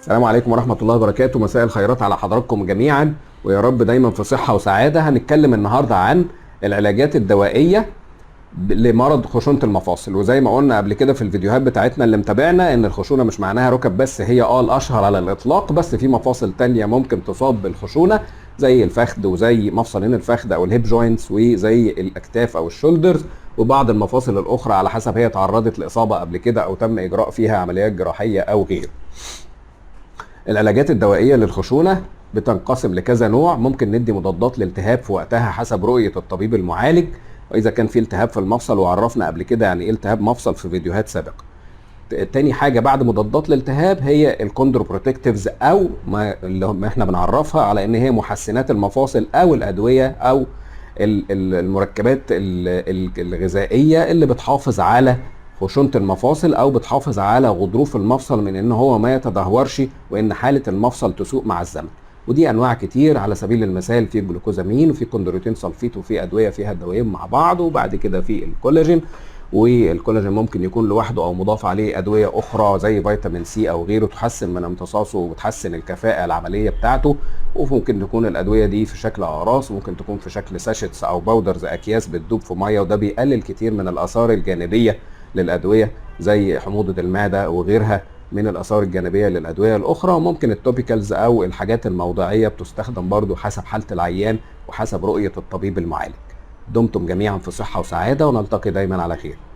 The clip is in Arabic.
السلام عليكم ورحمة الله وبركاته. مساء الخيرات على حضراتكم جميعا، ويا رب دايما في صحة وسعادة. هنتكلم النهاردة عن العلاجات الدوائية لمرض خشونة المفاصل. وزي ما قلنا قبل كده في الفيديوهات بتاعتنا اللي متابعنا، ان الخشونة مش معناها ركب بس، هي الاشهر على الاطلاق، بس في مفاصل تانية ممكن تصاب بالخشونة زي الفخذ وزي مفصلين الفخذ او الهيب جوينتس وزي الاكتاف او الشولدرز، وبعض المفاصل الاخرى على حسب هي تعرضت لاصابة قبل كده او تم اجراء فيها عمليات جراحية او غيره. العلاجات الدوائية للخشونة بتنقسم لكذا نوع. ممكن ندي مضادات للالتهاب في وقتها حسب رؤية الطبيب المعالج، وإذا كان في التهاب في المفصل، وعرفنا قبل كده يعني إيه التهاب مفصل في فيديوهات سابقة. تاني حاجة بعد مضادات الالتهاب هي الكوندروبروتكتيفز، أو ما احنا بنعرفها على إن هي محسنات المفاصل أو الأدوية أو المركبات الغذائية اللي بتحافظ على خشونة المفاصل او بتحافظ على غضروف المفصل من ان هو ما يتدهورش، وان حالة المفصل تسوء مع الزمن. ودي انواع كتير، على سبيل المثال في جلوكوزامين وفي كوندروتين سلفيت وفي ادوية فيها الدوايين مع بعض، وبعد كده في الكولاجين. والكولاجين ممكن يكون لوحده او مضاف عليه ادوية اخرى زي فيتامين سي او غيره تحسن من امتصاصه وتحسن الكفاءة العملية بتاعته. وممكن تكون الادوية دي في شكل اقراص، وممكن تكون في شكل ساشيتس او باودرز، اكياس بتدوب في مية، وده بيقلل كتير من الاثار الجانبية للأدوية زي حموضة المعدة وغيرها من الآثار الجانبية للأدوية الأخرى. وممكن التوبيكالز أو الحاجات الموضعية بتستخدم برضو حسب حالة العيان وحسب رؤية الطبيب المعالج. دمتم جميعا في صحة وسعادة، ونلتقي دايما على خير.